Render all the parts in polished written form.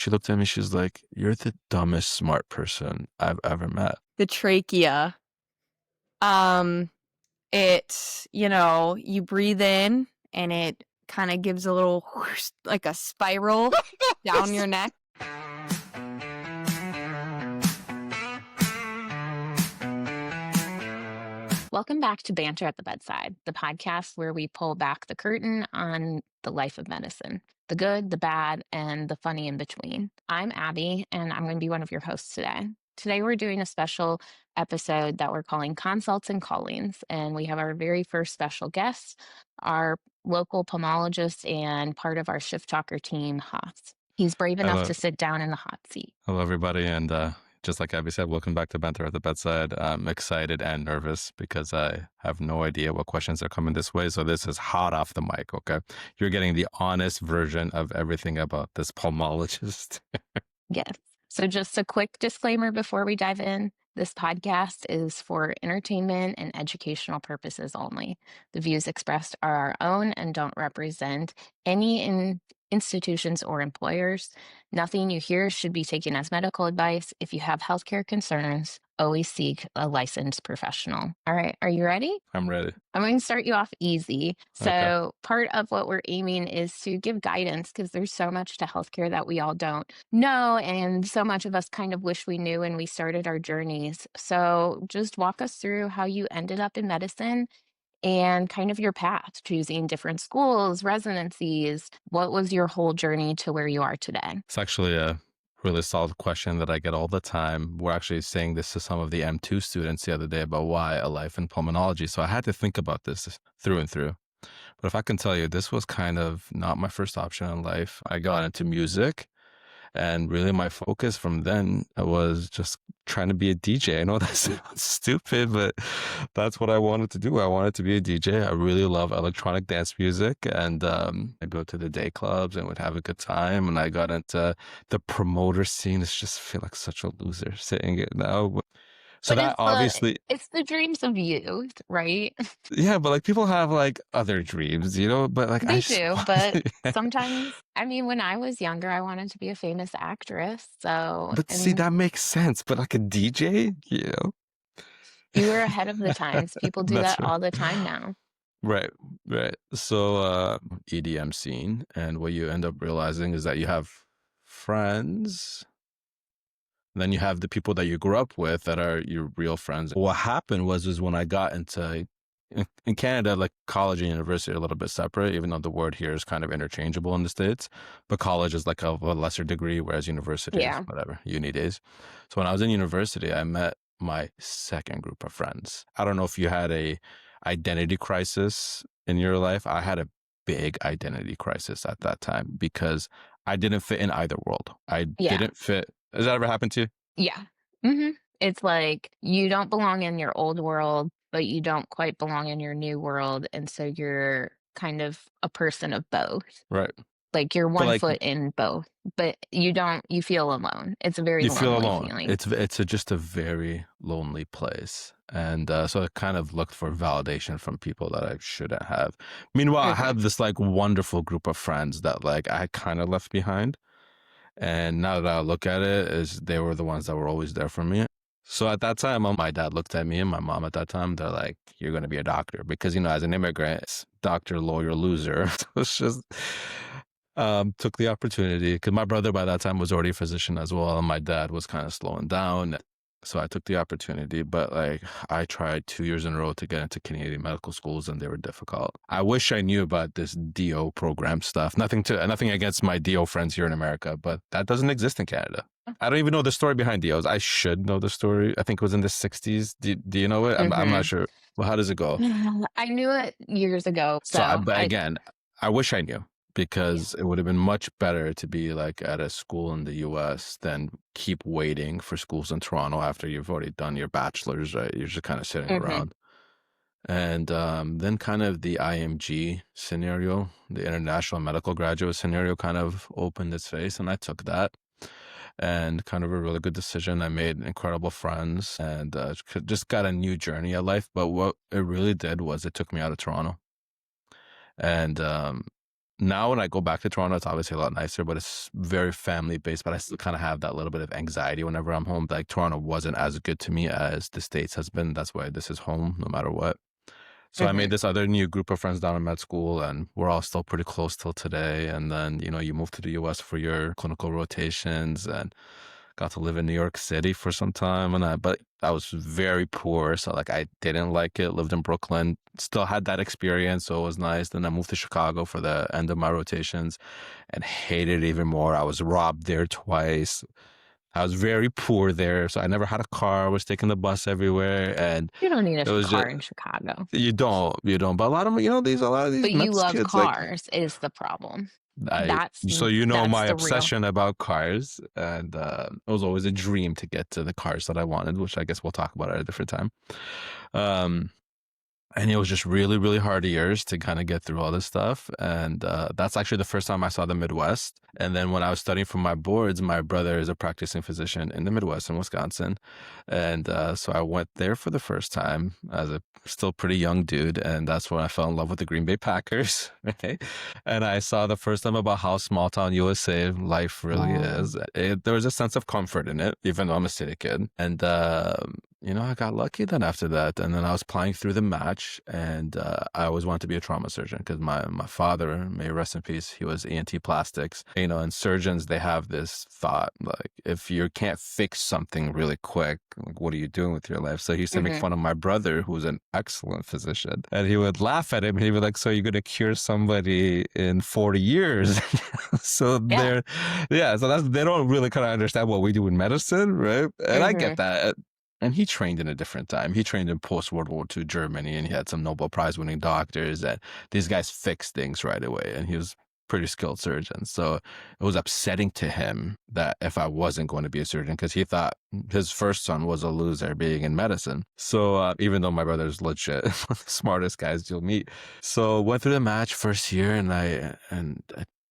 She looked at me, she's like, "You're the dumbest smart person I've ever met." The trachea. Um, you breathe in and it kind of gives a little whoosh, like a spiral down your neck. Welcome back to Banter at the Bedside, the podcast where we pull back the curtain on the life of medicine, the good, the bad, and the funny in between. I'm Abby, and I'm going to be one of your hosts today. Today, we're doing a special episode that we're calling Consults and Callings, and we have our very first special guest, our local pulmonologist and part of our Shift Talker team, Haas. He's brave enough Hello, to sit down in the hot seat. hello, everybody, and just like Abby said, welcome back to Banter at the Bedside. I'm excited and nervous because I have no idea what questions are coming this way. So this is hot off the mic. Okay, you're getting the honest version of everything about this pulmonologist. Yes. So, just a quick disclaimer before we dive in. This podcast is for entertainment and educational purposes only. The views expressed are our own and don't represent any institutions or employers. Nothing you hear should be taken as medical advice. If you have healthcare concerns, always seek a licensed professional. All right, are you ready? I'm ready. I'm going to start you off easy. Okay. So, part of what we're aiming is to give guidance because there's so much to healthcare that we all don't know. And so much of us kind of wish we knew when we started our journeys. So, just walk us through how you ended up in medicine and kind of your path, choosing different schools, residencies. What was your whole journey to where you are today? It's actually a really solid question that I get all the time. We're actually saying this to some of the M2 students the other day about why a life in pulmonology. So I had to think about this through and through. But if I can tell you, this was kind of not my first option in life. I got into music, and really my focus from then was just trying to be a DJ. I know that sounds stupid, but that's what I wanted to do. I wanted to be a DJ. I really love electronic dance music, and I'd go to the day clubs and would have a good time. And I got into the promoter scene. It's just feel like such a loser saying it now. So But that obviously, it's the dreams of youth, right? yeah, but like people have like other dreams, but like I They just do, but want, sometimes, I mean, when I was younger, I wanted to be a famous actress. So, but see, and that makes sense. But like a DJ, you were ahead of the times. People do that's that all the time now. right, right. So EDM scene, and what you end up realizing is that you have friends, then you have the people that you grew up with that are your real friends. What happened was when I got into in Canada, like college and university are a little bit separate, even though the word here is kind of interchangeable in the States. But college is like of a lesser degree, whereas university is Yeah. whatever, uni days. So when I was in university, I met my second group of friends. I don't know if you had a identity crisis in your life. I had a big identity crisis at that time because I didn't fit in either world. I Yeah. didn't fit. Has that ever happened to you? Yeah. hmm It's like you don't belong in your old world, but you don't quite belong in your new world. And so you're kind of a person of both. Right. Like you're But one like foot in both, but you feel alone. It's a very you feel lonely alone. feeling. It's just a very lonely place. And so I kind of looked for validation from people that I shouldn't have. Meanwhile, I hmm had this like wonderful group of friends that like I kind of left behind. And now that I look at it, is they were the ones that were always there for me. So at that time, my dad looked at me and my mom at that time. They're like, "You're going to be a doctor," because as an immigrant, it's doctor, lawyer, loser. So it's just took the opportunity because my brother by that time was already a physician as well, and my dad was kind of slowing down. So I took the opportunity, but like I tried 2 years in a row to get into Canadian medical schools, and they were difficult. I wish I knew about this DO program stuff. Nothing against my DO friends here in America, but that doesn't exist in Canada. I don't even know the story behind DOs. I should know the story. I think it was in the 60s. Do you know it? I'm not hmm sure. Well, how does it go? I knew it years ago, But again, I wish I knew because it would have been much better to be like at a school in the US than keep waiting for schools in Toronto after you've already done your bachelor's, right? You're just kind of sitting hmm around. And then kind of the IMG scenario, the International Medical Graduate scenario kind of opened its face, and I took that. And kind of a really good decision. I made incredible friends and just got a new journey of life. But what it really did was it took me out of Toronto. And Now when I go back to Toronto, it's obviously a lot nicer, but it's very family based. But I still kind of have that little bit of anxiety whenever I'm home. Like Toronto wasn't as good to me as the States has been. That's why this is home, no matter what. So I made Mhm. this other new group of friends down in med school, and we're all still pretty close till today. And then, you move to the US for your clinical rotations and got to live in New York City for some time. But I was very poor. So like I didn't like it, lived in Brooklyn, still had that experience. So it was nice. Then I moved to Chicago for the end of my rotations and hated it even more. I was robbed there twice. I was very poor there. So I never had a car. I was taking the bus everywhere. And You don't need it a was just, car in Chicago. you don't. But a lot of these But you Mets love kids, like cars is the problem. I, That's so that's my the real. obsession about cars, and it was always a dream to get to the cars that I wanted, which I guess we'll talk about at a different time. Um, and it was just really, really hard years to kind of get through all this stuff. And that's actually the first time I saw the Midwest. And then when I was studying for my boards, my brother is a practicing physician in the Midwest in Wisconsin. And so I went there for the first time as a still pretty young dude. And that's when I fell in love with the Green Bay Packers. Right? And I saw the first time about how small town USA life really Oh. is. There was a sense of comfort in it, even though I'm a city kid. And I got lucky then after that. And then I was playing through the match, and I always wanted to be a trauma surgeon because my father, may he rest in peace, he was ENT plastics. And surgeons, they have this thought, like, if you can't fix something really quick, like, what are you doing with your life? So he used to make Mhm. fun of my brother, who was an excellent physician. And he would laugh at him. He'd be like, so you're going to cure somebody in 40 years? So Yeah. they don't really kind of understand what we do in medicine, right? And I get Mhm. that. And he trained in a different time. He trained in post World War II Germany, and he had some Nobel Prize winning doctors. And these guys fixed things right away. And he was pretty skilled surgeon. So it was upsetting to him that if I wasn't going to be a surgeon, because he thought his first son was a loser being in medicine. So even though my brother's legit one of the smartest guys you'll meet, so went through the match first year, and I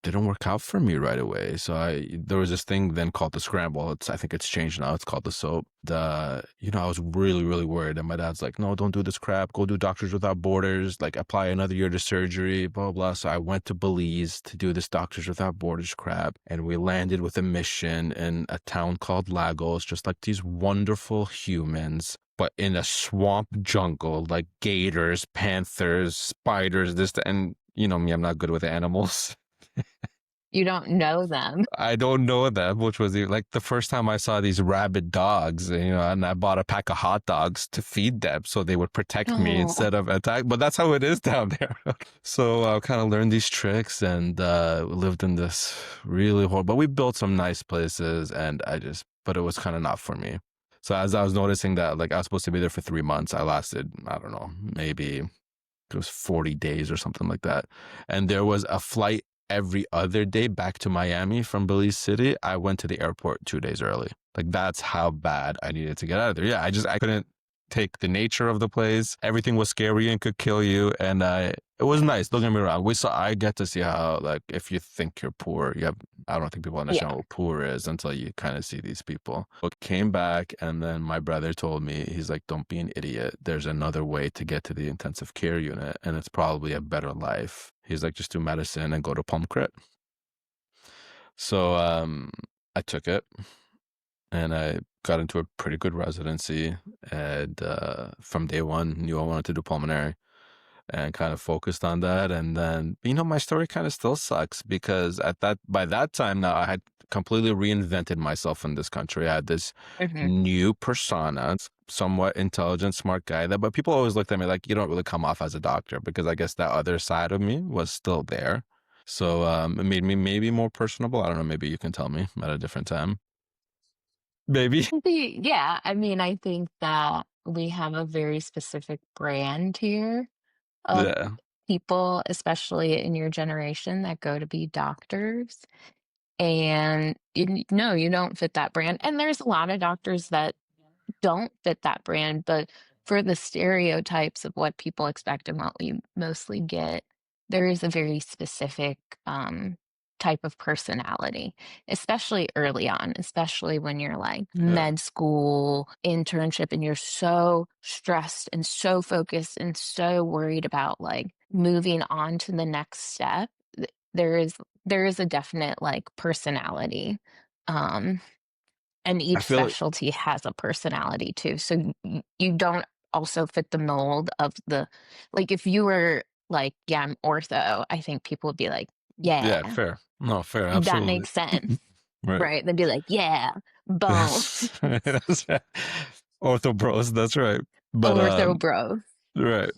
didn't work out for me right away. So there was this thing then called the scramble. I think it's changed now. It's called the soap. I was really, really worried. And my dad's like, no, don't do this crap. Go do Doctors Without Borders, like apply another year to surgery, blah, blah, blah. So I went to Belize to do this Doctors Without Borders crap. And we landed with a mission in a town called Lagos, just like these wonderful humans, but in a swamp jungle, like gators, panthers, spiders, and you know me, I'm not good with animals. You don't know them. I don't know them, which was like the first time I saw these rabid dogs, and I bought a pack of hot dogs to feed them so they would protect me Oh. instead of attack. But that's how it is down there. So I kind of learned these tricks and lived in this really horrible, but we built some nice places, and but it was kind of not for me. So as I was noticing that, like I was supposed to be there for 3 months, I lasted, I don't know, maybe it was 40 days or something like that. And there was a flight every other day back to Miami from Belize City. I went to the airport 2 days early. Like that's how bad I needed to get out of there. Yeah, I couldn't take the nature of the place. Everything was scary and could kill you. And it was nice. Don't get me wrong. I get to see how, like, if you think you're poor, I don't think people understand Yeah. what poor is until you kind of see these people. But came back, and then my brother told me, he's like, don't be an idiot. There's another way to get to the intensive care unit, and it's probably a better life. He's like, just do medicine and go to Palm Crit. So I took it, and I got into a pretty good residency, and from day one knew I wanted to do pulmonary and kind of focused on that. And then, my story kind of still sucks because by that time now I had completely reinvented myself in this country. I had this Mhm. new persona, somewhat intelligent, smart guy but people always looked at me like, you don't really come off as a doctor, because I guess that other side of me was still there. So it made me maybe more personable. I don't know. Maybe you can tell me at a different time. Maybe. Yeah, I mean, I think that we have a very specific brand here of Yeah. people, especially in your generation, that go to be doctors. And no, you don't fit that brand. And there's a lot of doctors that don't fit that brand, but for the stereotypes of what people expect and what we mostly get, there is a very specific type of personality, especially early on, especially when you're like Yeah. med school, internship, and you're so stressed and so focused and so worried about like moving on to the next step. there is there is a definite, like, personality, um, and I each feel like, specialty has a personality too, so you don't also fit the mold of the like, if you were like, "Yeah, I'm ortho," I think people would be like, yeah, "Yeah, fair. No, fair, that absolutely. makes sense." Right. Right? They'd be like, "Yeah, bones, That's right. That's right. Ortho bros, that's right. But ortho bro." right.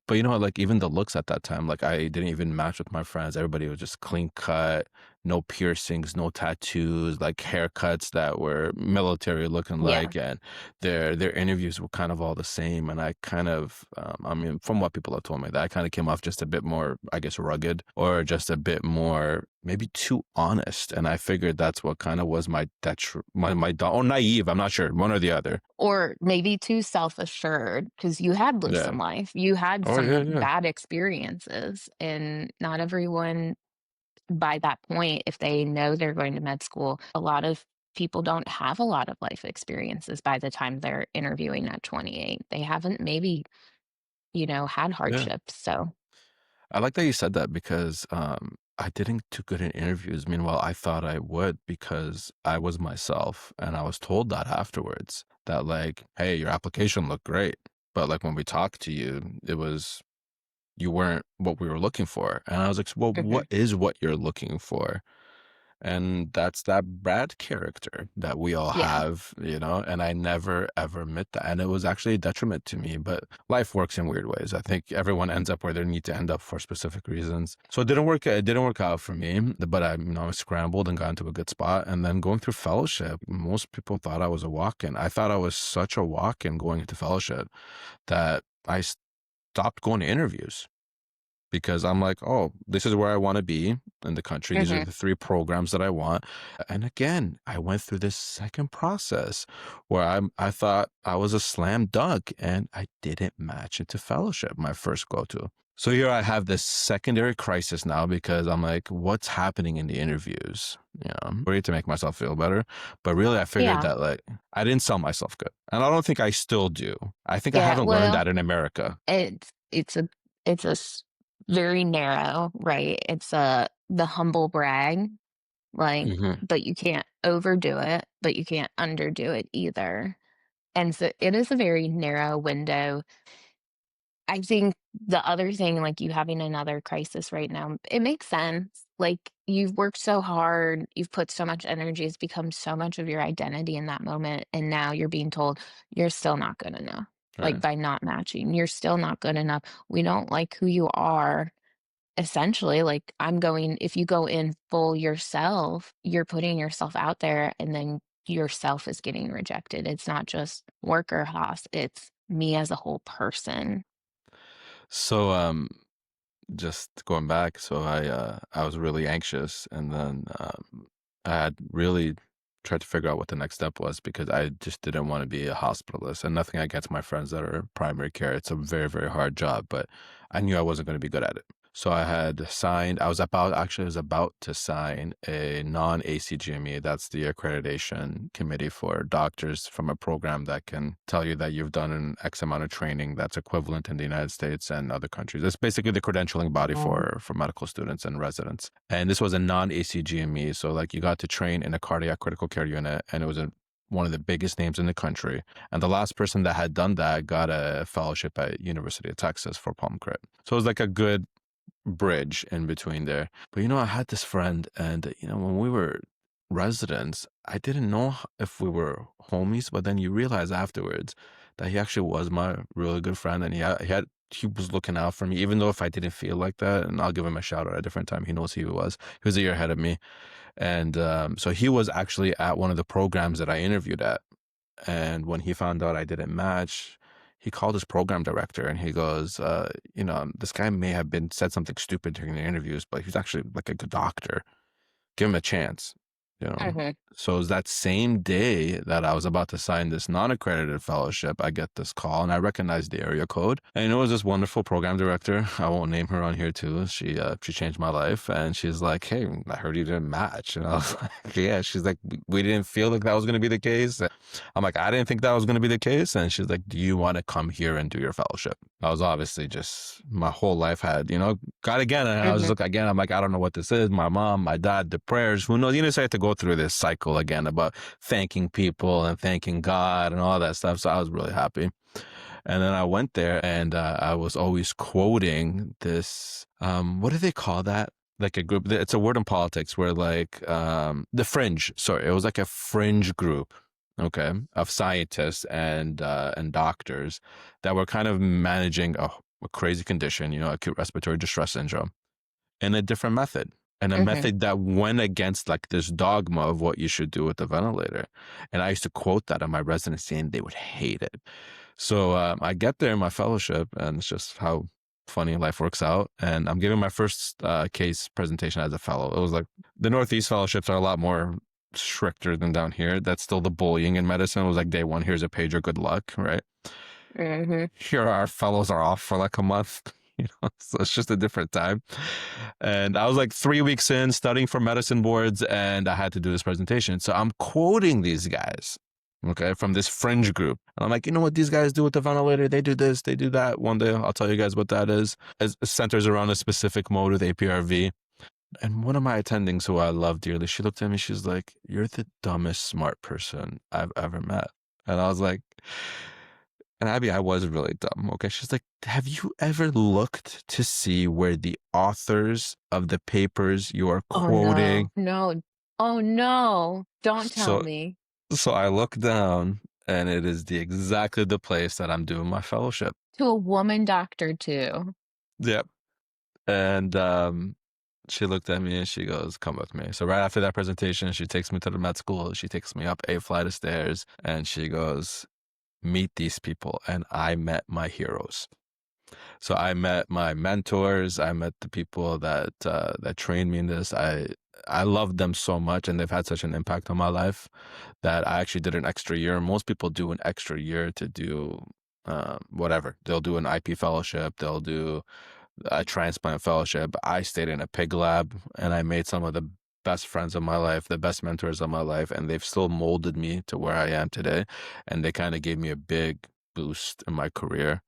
But you know what, like even the looks at that time, like I didn't even match with my friends. Everybody was just clean cut, no piercings, no tattoos, like haircuts that were military looking Yeah. like, and their interviews were kind of all the same. And I kind of, I mean, from what people have told me, that I kind of came off just a bit more, I guess, rugged or just a bit more maybe too honest. And I figured that's what kind of was my or naive. I'm not sure, one or the other. Or maybe too self-assured because you had lived Yeah. some life. You had Oh yeah, some yeah. bad experiences, and not everyone by that point, if they know they're going to med school, a lot of people don't have a lot of life experiences by the time they're interviewing at 28. They haven't maybe, had Yeah. hardships, so I like that you said that because I didn't do good in interviews. Meanwhile, I thought I would because I was myself, and I was told that afterwards that like, hey, your application looked great, but like when we talked to you, it was you weren't what we were looking for. And I was like, well, Mhm. what is what you're looking for? And that's that Brad character that we all Yeah. have, and I never ever met that. And it was actually a detriment to me, but life works in weird ways. I think everyone ends up where they need to end up for specific reasons. So it didn't work out for me, but I scrambled and got into a good spot. And then going through fellowship, most people thought I was a walk-in. I thought I was such a walk-in going into fellowship that I stopped going to interviews because I'm like, oh, this is where I want to be in the country. These are Mhm. the three programs that I want. And again, I went through this second process where I thought I was a slam dunk and I didn't match into fellowship, my first go to. So here I have this secondary crisis now because I'm like, what's happening in the interviews? I'm ready to make myself feel better. But really, I figured Yeah. that like I didn't sell myself good. And I don't think I still do. I think I Yeah, haven't learned well, that in America. it's very narrow, right? It's the humble brag, like, Hmm. but you can't overdo it, but you can't underdo it either. And so it is a very narrow window. I think the other thing, like you having another crisis right now, it makes sense. Like you've worked so hard, you've put so much energy, it's become so much of your identity in that moment. And now you're being told you're still not good enough. Like Right. by not matching, you're still not good enough. We don't like who you are. Essentially, like if you go in full yourself, you're putting yourself out there and then yourself is getting rejected. It's not just worker Haas, it's me as a whole person. So, just going back, so I was really anxious, and then I had really tried to figure out what the next step was because I just didn't want to be a hospitalist. And nothing against my friends that are primary care; it's a very, very hard job, but I knew I wasn't going to be good at it. So I had signed. I was about to sign a non-ACGME. That's the accreditation committee for doctors from a program that can tell you that you've done an X amount of training that's equivalent in the United States and other countries. It's basically the credentialing body Oh. for medical students and residents. And this was a non-ACGME, so like you got to train in a cardiac critical care unit, and it was one of the biggest names in the country. And the last person that had done that got a fellowship at University of Texas for Palm Crit. So it was like a good bridge in between there. But I had this friend, and when we were residents, I didn't know if we were homies, but then you realize afterwards that he actually was my really good friend, and he was looking out for me, even though if I didn't feel like that, and I'll give him a shout out at a different time. He knows who he was. He was a year ahead of me. And so he was actually at one of the programs that I interviewed at. And when he found out I didn't match, he called his program director and he goes, this guy may have been said something stupid during the interviews, but he's actually like a good doctor. Give him a chance, you know. Mhm. So it was that same day that I was about to sign this non-accredited fellowship, I get this call and I recognized the area code. And it was this wonderful program director. I won't name her on here too. She changed my life. And she's like, hey, I heard you didn't match. And I was like, yeah. She's like, we didn't feel like that was going to be the case. I'm like, I didn't think that was going to be the case. And she's like, do you want to come here and do your fellowship? I was obviously just my whole life had, God again. And I was Mhm. like, again, I'm like, I don't know what this is. My mom, my dad, the prayers, who knows? So I had to go through this cycle again about thanking people and thanking God and all that stuff. So I was really happy. And then I went there and I was always quoting this, what do they call that? Like a group, it's a word in politics where like the fringe, sorry, it was like a fringe group, okay, of scientists and doctors that were kind of managing a crazy condition, acute respiratory distress syndrome in a different method. And a Mhm. method that went against like this dogma of what you should do with the ventilator. And I used to quote that in my residency and they would hate it. So I get there in my fellowship, and it's just how funny life works out. And I'm giving my first case presentation as a fellow. It was like the Northeast fellowships are a lot more stricter than down here. That's still the bullying in medicine. It was like day one, here's a pager, good luck, right? Mhm. Here our fellows are off for like a month. So it's just a different time. And I was like 3 weeks in studying for medicine boards, and I had to do this presentation. So I'm quoting these guys, okay, from this fringe group. And I'm like, you know what these guys do with the ventilator? They do this, they do that. One day I'll tell you guys what that is. It centers around a specific mode with APRV. And one of my attendings who I love dearly, she looked at me, she's like, you're the dumbest smart person I've ever met. And I was like, and Abby, I was really dumb. Okay. She's like, have you ever looked to see where the authors of the papers you are Oh, quoting? no. No. Oh, no. Don't tell So, me. so I look down and it is exactly the place that I'm doing my fellowship. To a woman doctor too. Yep. And she looked at me and she goes, come with me. So right after that presentation, she takes me to the med school. She takes me up a flight of stairs and she goes, meet these people. And I met my heroes. So I met my mentors. I met the people that trained me in this. I loved them so much, and they've had such an impact on my life that I actually did an extra year. Most people do an extra year to do whatever. They'll do an IP fellowship. They'll do a transplant fellowship. I stayed in a pig lab, and I made some of the best friends of my life, the best mentors of my life, and they've still molded me to where I am today. And they kind of gave me a big boost in my career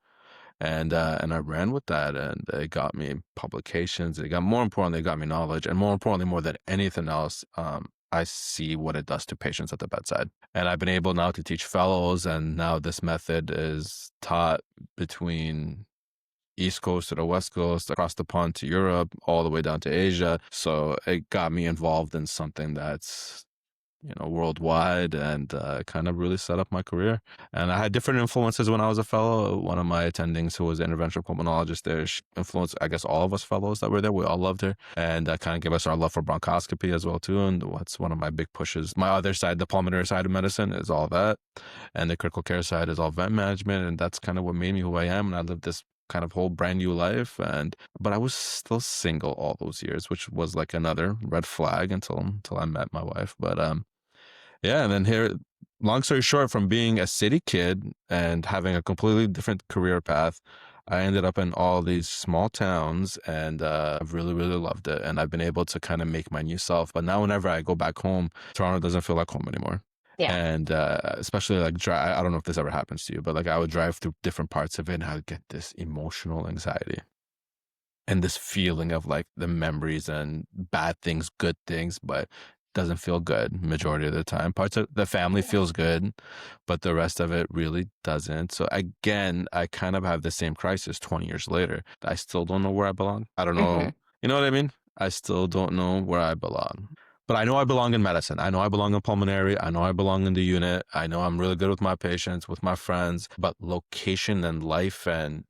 and I ran with that, and it got me publications. It got more importantly, it got me knowledge, and more importantly, more than anything else, I see what it does to patients at the bedside. And I've been able now to teach fellows, and now this method is taught between East Coast to the West Coast, across the pond to Europe, all the way down to Asia. So it got me involved in something that's worldwide and kind of really set up my career. And I had different influences when I was a fellow. One of my attendings who was an interventional pulmonologist there, she influenced, I guess, all of us fellows that were there. We all loved her and kind of gave us our love for bronchoscopy as well, too. And what's one of my big pushes. My other side, the pulmonary side of medicine is all that. And the critical care side is all vent management. And that's kind of what made me who I am. And I lived this kind of whole brand new life but I was still single all those years, which was like another red flag until I met my wife. But yeah, and then here, long story short, from being a city kid and having a completely different career path, I ended up in all these small towns, and I've really, really loved it. And I've been able to kind of make my new self. But now, whenever I go back home, Toronto doesn't feel like home anymore. Yeah. And especially like I don't know if this ever happens to you, but like I would drive through different parts of it, and I would get this emotional anxiety and this feeling of like the memories and bad things, good things, but doesn't feel good majority of the time. Parts of the family feels good, but the rest of it really doesn't. So again, I kind of have the same crisis 20 years later. I still don't know where I belong. I don't know. Mhm. You know what I mean? I still don't know where I belong. But I know I belong in medicine. I know I belong in pulmonary. I know I belong in the unit. I know I'm really good with my patients, with my friends, but location and life and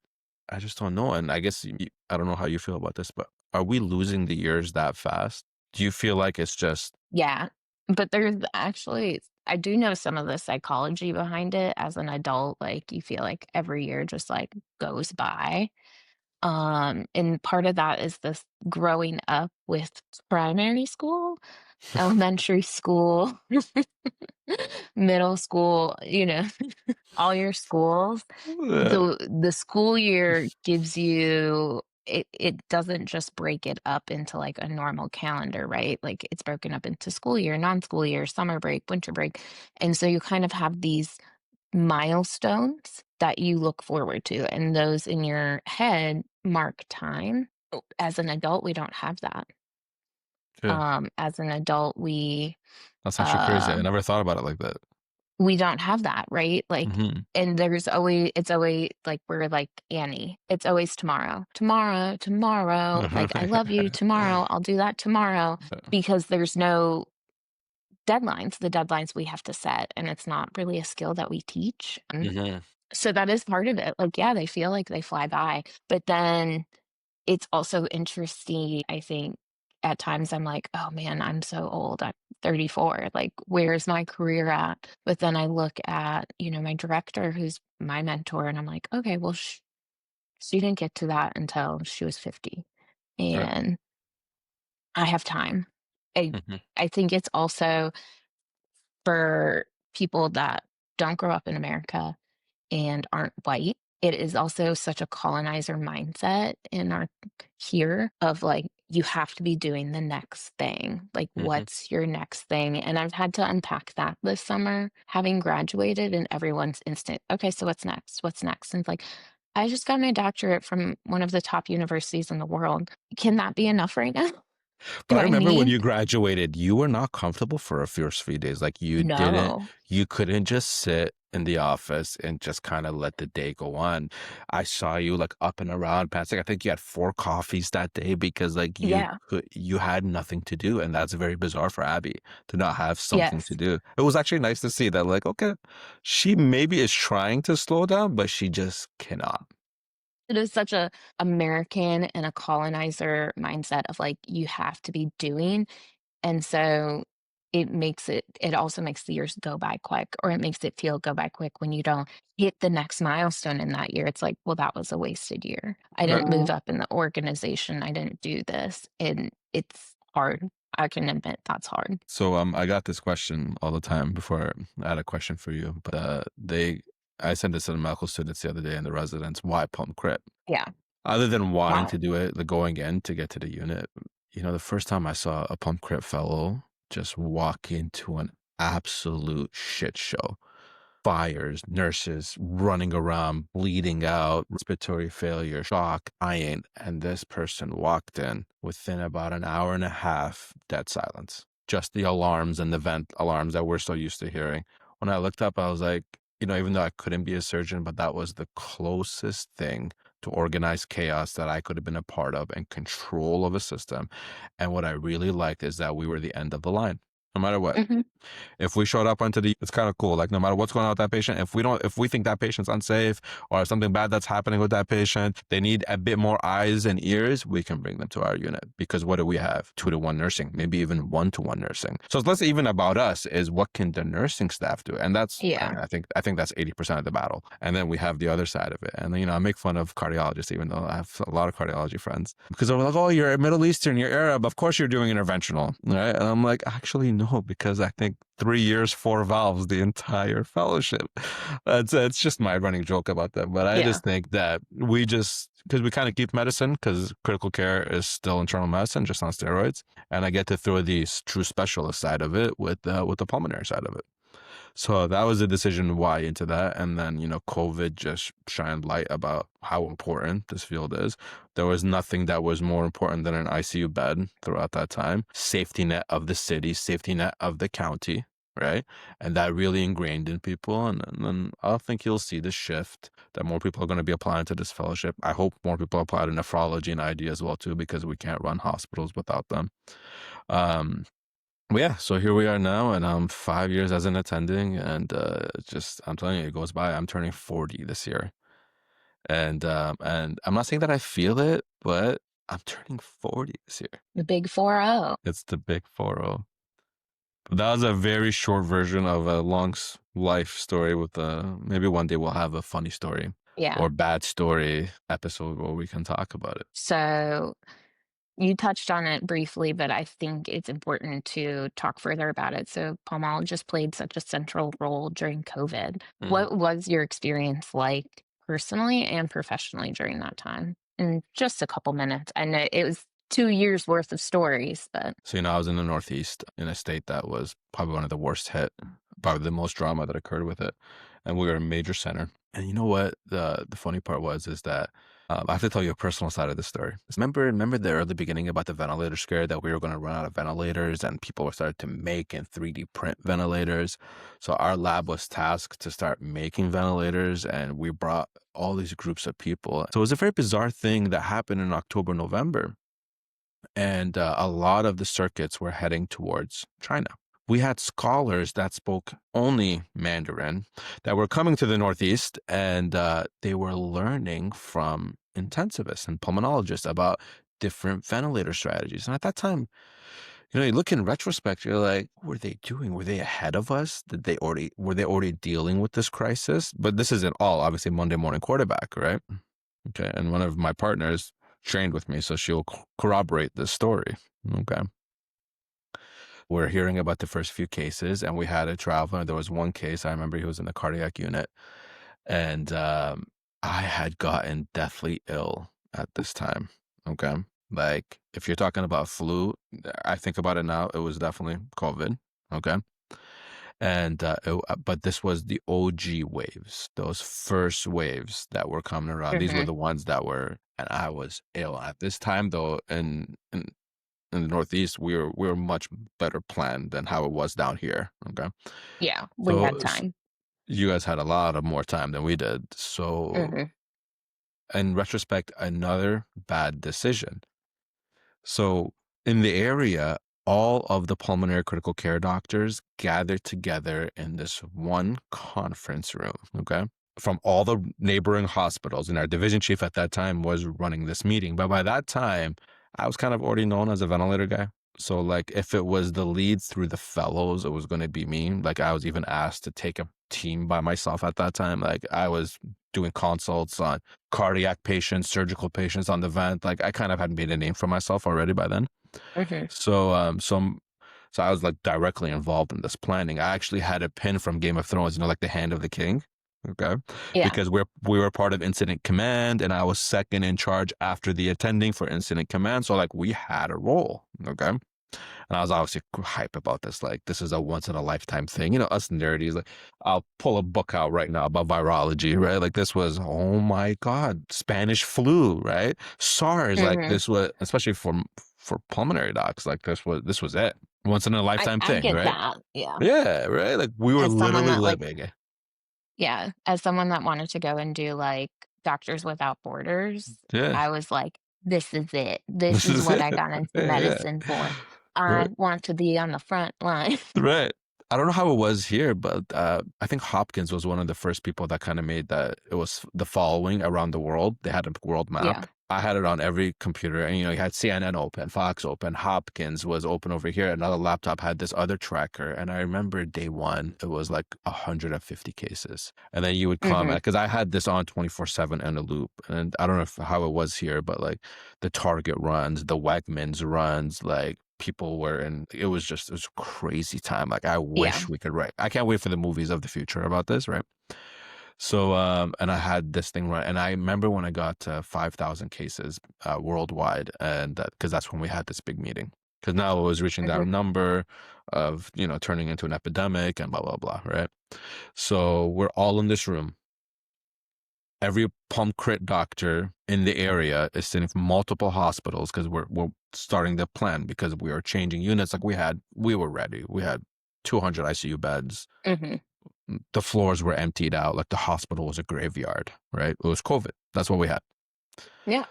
I just don't know. And I guess I don't know how you feel about this, but are we losing the years that fast? Do you feel like it's just, Yeah. But there's actually I do know some of the psychology behind it as an adult, like, you feel like every year just, like, goes by. And part of that is this growing up with primary school, elementary school, middle school, all your schools. uh, The school year gives you it doesn't just break it up into like a normal calendar, right? Like it's broken up into school year, non-school year, summer break, winter break. And so you kind of have these milestones that you look forward to, and those in your head mark time. As an adult, we don't have that. Yeah. As an adult, That's actually crazy. I uh, never thought about it like that. we don't have that, right? Like, Mhm. and it's always like we're like Annie. It's always tomorrow, tomorrow, tomorrow. Like, I love you tomorrow. I'll do that tomorrow because there's no deadlines. The deadlines we have to set, and it's not really a skill that we teach. Mhm. So that is part of it. Like, yeah, they feel like they fly by, but then it's also interesting, I think, at times I'm like, "Oh, man, I'm so old. I'm 34. Like, where's my career at?" But then I look at, my director who's my mentor, and I'm like, "Okay, well, she didn't get to that until she was 50, Right. and I have time." I Mhm. I think it's also for people that don't grow up in America and aren't white, it is also such a colonizer mindset in our here of like, you have to be doing the next thing. Like, Mhm. what's your next thing? And I've had to unpack that this summer, having graduated, and everyone's instant, okay, so what's next? What's next? And it's like, I just got my doctorate from one of the top universities in the world. Can that be enough right now? But Do I I remember when need? you graduated, you were not comfortable for a first few days. Like No. you couldn't just sit in the office and just kind of let the day go on. I saw you like up and around, passing. I think you had 4 coffees that day because like Yeah. you had nothing to do, and that's very bizarre for Abby to not have something to Yes. do. It was actually nice to see that, like, okay, she maybe is trying to slow down, but she just cannot. It is such a American and a colonizer mindset of, like, you have to be doing, and so it also makes the years go by quick, or it makes it feel go by quick when you don't hit the next milestone in that year. It's like, "Well, that was a wasted year. I Right. didn't move up in the organization. I didn't do this," and it's hard. I can admit that's hard. So I got this question all the time before I had a question for you, but I sent this to the medical students the other day and the residents. Why pump crib? Yeah. Other than wanting Why? to do it, the going in to get to the unit, the first time I saw a pump crib fellow just walk into an absolute shit show. Fires, nurses running around, bleeding out, respiratory failure, shock, dying. And this person walked in within about an hour and a half, dead silence. Just the alarms and the vent alarms that we're so used to hearing. When I looked up, I was like, even though I couldn't be a surgeon, but that was the closest thing to organized chaos that I could have been a part of and control of a system. And what I really liked is that we were the end of the line, no matter what. Mhm. If we showed up onto it's kind of cool. Like no matter what's going on with that patient, if we think that patient's unsafe or something bad that's happening with that patient, they need a bit more eyes and ears, we can bring them to our unit because what do we have? 2-to-1 nursing, maybe even 1-to-1 nursing. So it's less even about us is what can the nursing staff do? And that's, Yeah. I think that's 80% of the battle. And then we have the other side of it. And then, I make fun of cardiologists, even though I have a lot of cardiology friends because they're like, oh, you're Middle Eastern, you're Arab. Of course you're doing interventional. Right. And I'm like, actually, no, because I think 3 years, 4 valves, the entire fellowship. It's just my running joke about that. But I Yeah. just think that because we kind of keep medicine, because critical care is still internal medicine, just on steroids. And I get to throw the true specialist side of it with the pulmonary side of it. So that was a decision why into that. And then, COVID just shined light about how important this field is. There was nothing that was more important than an ICU bed throughout that time. Safety net of the city, safety net of the county, right? And that really ingrained in people. And then I think you'll see the shift that more people are going to be applying to this fellowship. I hope more people apply to nephrology and ID as well, too, because we can't run hospitals without them. Um, well, yeah, so here we are now, and I'm 5 years as an attending, and just I'm telling you, it goes by. I'm turning 40 this year, and I'm not saying that I feel it, but I'm turning 40 this year. The big 4-0. It's the big 4-0. But that was a very short version of a long life story. With maybe one day we'll have a funny story Yeah. or bad story episode where we can talk about it. So you touched on it briefly, but I think it's important to talk further about it. So pulmonologist played such a central role during COVID. Mhm. What was your experience like personally and professionally during that time? In just a couple minutes. I know it was 2 years worth of stories, but So, I was in the Northeast in a state that was probably one of the worst hit, probably the most drama that occurred with it. And we were a major center. And you know what the funny part was is that I have to tell you a personal side of the story. Remember the early beginning about the ventilator scare that we were going to run out of ventilators and people were started to make and 3D print ventilators. So our lab was tasked to start making ventilators, and we brought all these groups of people. So it was a very bizarre thing that happened in October, November, and a lot of the circuits were heading towards China. We had scholars that spoke only Mandarin that were coming to the Northeast, and they were learning from intensivists and pulmonologists about different ventilator strategies. And at that time, you look in retrospect, you're like, what were they doing? Were they ahead of us? Were they already dealing with this crisis? But this isn't all obviously Monday morning quarterback, right? Okay. And one of my partners trained with me, so she'll corroborate this story. Okay. We're hearing about the first few cases, and we had a traveler. There was one case, I remember he was in the cardiac unit, and I had gotten deathly ill at this time. Okay. Like, if you're talking about flu, I think about it now, it was definitely COVID. Okay. And but this was the OG waves, those first waves that were coming around. These were Hmm. the ones that were, and I was ill at this time, though. In the Northeast, we were much better planned than how it was down here. Okay, Yeah, we so had time. you guys had a lot of more time than we did. So Hmm. in retrospect, another bad decision. So in the area, all of the pulmonary critical care doctors gathered together in this one conference room, okay? From all the neighboring hospitals. And our division chief at that time was running this meeting. But by that time, I was kind of already known as a ventilator guy. So, like, if it was the lead through the fellows, it was going to be me. Like, I was even asked to take a team by myself at that time. Like, I was doing consults on cardiac patients, surgical patients on the vent. Like, I kind of had made a name for myself already by then. Hmm. So I was like directly involved in this planning. I actually had a pin from Game of Thrones, like the Hand of the King. Okay. Yeah. Because we were part of Incident Command, and I was second in charge after the attending for Incident Command. So like we had a role. Okay. And I was obviously hype about this. Like, this is a once in a lifetime thing. Us nerdies, like, I'll pull a book out right now about virology, right? Like, this was, oh my God, Spanish flu, right? SARS, like, Hmm. this was, especially for pulmonary docs, like, this was it. Once in a lifetime I thing, get right? that. Yeah. Yeah, right? Like, we were As someone literally that like, living it. yeah, as someone that wanted to go and do like Doctors Without Borders, Yeah. I was like, this is it. This This is is what it. I got into Yeah. medicine for. Right. I want to be on the front line. Right. I don't know how it was here, but I think Hopkins was one of the first people that kind of made that it was the following around the world. They had a world Yeah. map. I had it on every computer, and you had CNN open, Fox open, Hopkins was open over here. Another laptop had this other tracker, and I remember day one, it was like 150 cases, and then you would Hmm. comment because I had this on 24/7 in a loop, and I don't know how it was here, but like the Target runs, the Wegmans runs, like people were in it was a crazy time. Like I Yeah. wish we could write. I can't wait for the movies of the future about this, right? So and I had this thing right, and I remember when I got to 5,000 cases worldwide, and because that's when we had this big meeting. Because now it was reaching that Hmm. number of turning into an epidemic and blah blah blah, right? So we're all in this room. Every pump crit doctor in the area is sitting from multiple hospitals because we're starting the plan because we are changing units. Like we were ready. We had 200 ICU beds. Hmm. The floors were emptied out. Like the hospital was a graveyard, right? It was COVID. That's what we had. Yeah.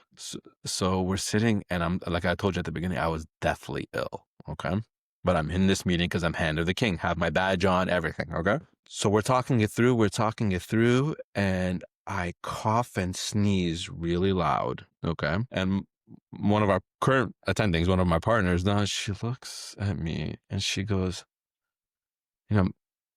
So we're sitting, and I'm like I told you at the beginning, I was deathly ill. Okay. But I'm in this meeting because I'm Hand of the King, have my badge on, everything. Okay. So we're talking it through, and I cough and sneeze really loud. Okay. And one of our current attendings, one of my partners, now she looks at me and she goes, you know,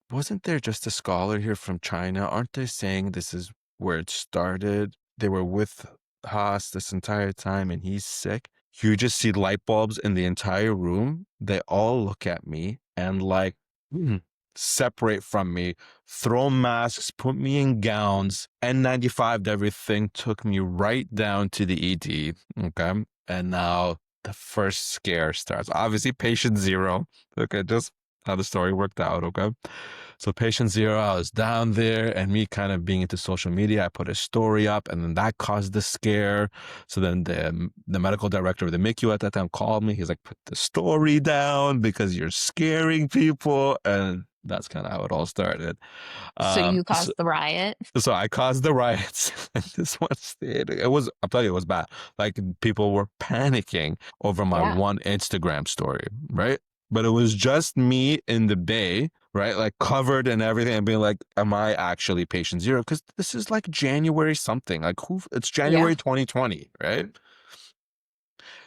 wasn't there just a scholar here from China? Aren't they saying this is where it started? They were with Haas this entire time and he's sick. You just see light bulbs in the entire room. They all look at me and like separate from me, throw masks, put me in gowns, N95'd everything, took me right down to the ED. Okay. And now the first scare starts. Obviously, patient zero. Okay, just how the story worked out. Okay. So patient zero, I was down there, and me kind of being into social media, I put a story up, and then that caused the scare. So then the medical director of the MICU at that time called me. He's like, put the story down because you're scaring people. And that's kind of how it all started. So you So, caused the riot? so I caused the riots in this one state. It was, I'm telling you, it was bad. Like people were panicking over my Yeah. one Instagram story, right? But it was just me in the bay, right? Like covered and everything, and being like, am I actually patient zero? Because this is like January something. Like it's Yeah. January 2020, right?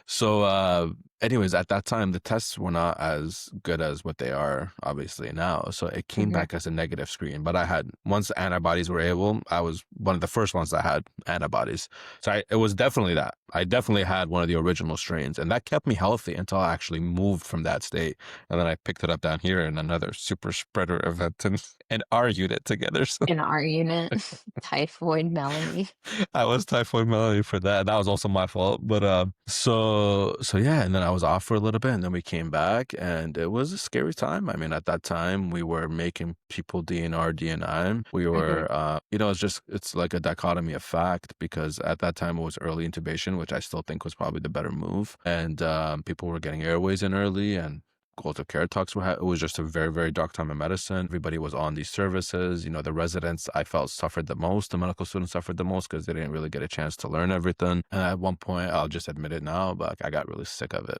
So, anyways, at that time, the tests were not as good as what they are obviously now. So it came Mhm. back as a negative screen. But I had, once antibodies were able, I was one of the first ones that had antibodies. So it was definitely that. I definitely had one of the original strains, and that kept me healthy until I actually moved from that state. And then I picked it up down here in another super spreader event and argued it together. So In our unit, typhoid Melanie. I was typhoid Melanie for that. That was also my fault. But so yeah, and then I was off for a little bit, and then we came back, and it was a scary time. I mean, at that time, we were making people DNR, DNI. We Mhm. were, it's like a dichotomy of fact, because at that time it was early intubation, which I still think was probably the better move, and people were getting airways in early, and cold care talks it was just a very, very dark time in medicine. Everybody was on these services. The residents, I felt, suffered the most. The medical students suffered the most because they didn't really get a chance to learn everything. And at one point, I'll just admit it now, but I got really sick of it.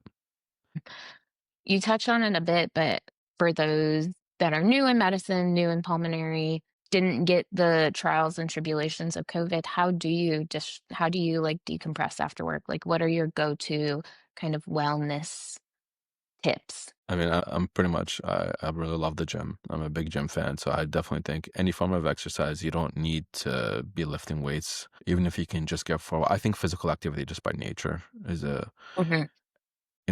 You touch on it a bit, but for those that are new in medicine, new in pulmonary, didn't get the trials and tribulations of COVID, how do you like decompress after work? Like what are your go-to kind of wellness tips? I mean, I'm pretty much, I really love the gym. I'm a big gym fan. So I definitely think any form of exercise, you don't need to be lifting weights. Even if you can just get I think physical activity just by nature is Mhm.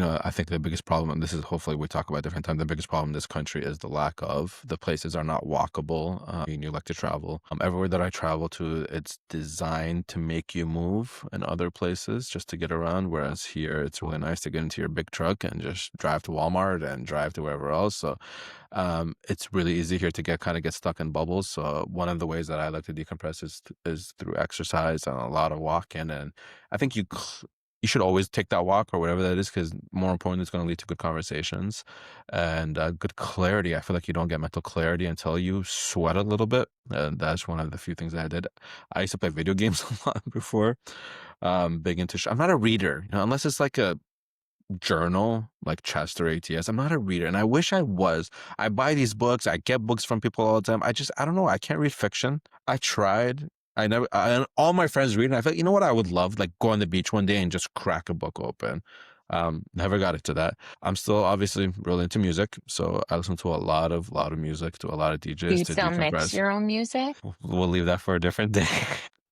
I think the biggest problem, and this is hopefully we talk about different time, the biggest problem in this country is the lack of, the places are not walkable. And you like to travel. Everywhere that I travel to, it's designed to make you move in other places just to get around. Whereas here, it's really nice to get into your big truck and just drive to Walmart and drive to wherever else. So it's really easy here to get stuck in bubbles. So one of the ways that I like to decompress is through exercise and a lot of walking. And I think you should always take that walk or whatever that is, because more important, it's going to lead to good conversations and good clarity. I feel like you don't get mental clarity until you sweat a little bit. And that's one of the few things that I did. I used to play video games a lot before. Big into. I'm not a reader, unless it's like a journal like chess or ATS. I'm not a reader, and I wish I was. I buy these books. I get books from people all the time. I don't know. I can't read fiction. I tried. All my friends read, and I felt, you know what I would love? Like go on the beach one day and just crack a book open. Never got into that. I'm still obviously really into music, so I listen to a lot of music, to a lot of Do DJs you to still mix decompress. your own music? We'll leave that for a different day.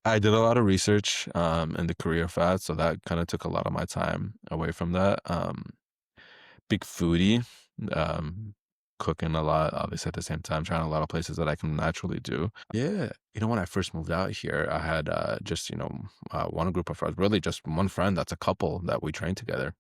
I did a lot of research in the career path, so that kind of took a lot of my time away from that. Big foodie, um, cooking a lot, obviously at the same time, trying a lot of places that I can naturally do. Yeah, when I first moved out here, I had just one group of friends, really just one friend that's a couple that we trained together,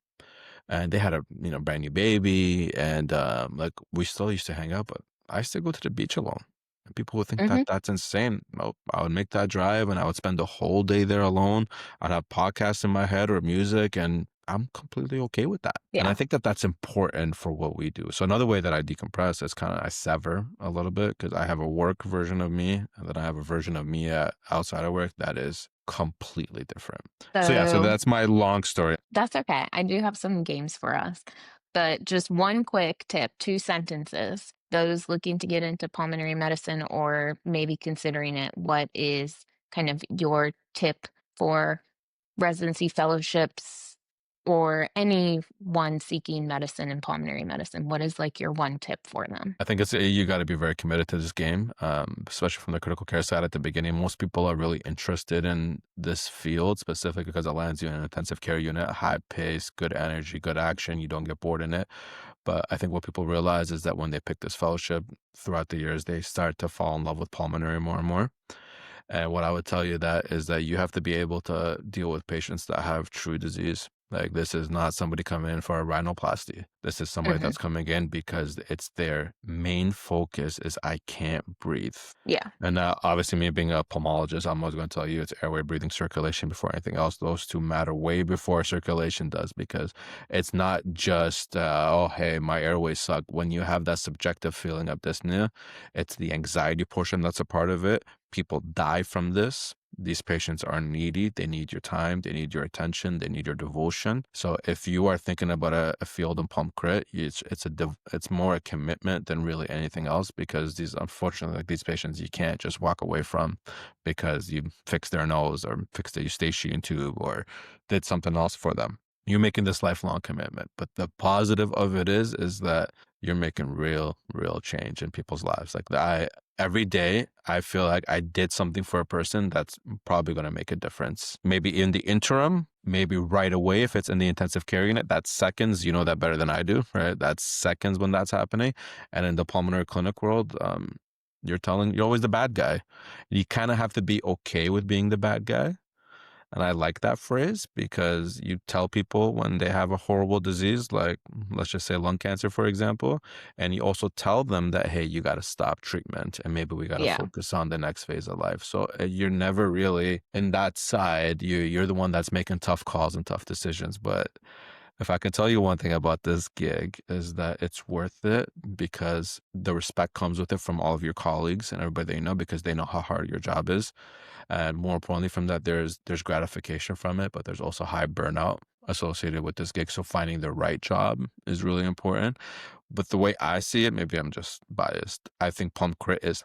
and they had a brand new baby, and like we still used to hang out, but I used to go to the beach alone. And people would think that Mhm. that's insane. Nope. I would make that drive and I would spend the whole day there alone. I'd have podcasts in my head or music, and I'm completely okay with that. And I Yeah. think that that's important for what we do. So another way that I decompress is kind of I sever a little bit, because I have a work version of me, and then I have a version of me outside of work that is completely different. So yeah, so So that's my long story. that's okay. I do have some games for us, but just one quick tip, 2 sentences. Those looking to get into pulmonary medicine or maybe considering it, what is kind of your tip for residency fellowships or anyone seeking medicine in pulmonary medicine? What is like your one tip for them? I think you got to be very committed to this game, especially from the critical care side at the beginning. Most people are really interested in this field specifically because it lands you in an intensive care unit, high pace, good energy, good action. You don't get bored in it. But I think what people realize is that when they pick this fellowship throughout the years, they start to fall in love with pulmonary more and more. And what I would tell you that is that you have to be able to deal with patients that have true disease. Like this is not somebody coming in for a rhinoplasty. This is somebody Mhm. that's coming in because it's their main focus is I can't breathe. Yeah. And obviously, me being a pulmonologist, I'm always going to tell you it's airway, breathing, circulation before anything else. Those two matter way before circulation does, because it's not just, oh, hey, my airways suck. When you have that subjective feeling of dyspnea, it's the anxiety portion that's a part of it. People die from this. These patients are needy. They need your time. They need your attention. They need your devotion. So if you are thinking about a field in pulm crit, it's more a commitment than really anything else, because these, unfortunately, like these patients, you can't just walk away from because you fixed their nose or fixed a eustachian tube or did something else for them. You're making this lifelong commitment. But the positive of it is that you're making real change in people's lives. Like every day I feel like I did something for a person that's probably going to make a difference. Maybe in the interim, maybe right away if it's in the intensive care unit, that's seconds. You know that better than I do, right? That's seconds when that's happening. And in the pulmonary clinic world, you're always the bad guy. You kind of have to be okay with being the bad guy. And I like that phrase because you tell people when they have a horrible disease, like let's just say lung cancer, for example, and you also tell them that, hey, you got to stop treatment and maybe we got to Yeah. focus on the next phase of life. So you're never really in that side. You're the one that's making tough calls and tough decisions. But if I can tell you one thing about this gig is that it's worth it because the respect comes with it from all of your colleagues and everybody that you know, because they know how hard your job is. And more importantly from that, there's gratification from it, but there's also high burnout associated with this gig. So finding the right job is really important. But the way I see it, maybe I'm just biased. I think pulm crit is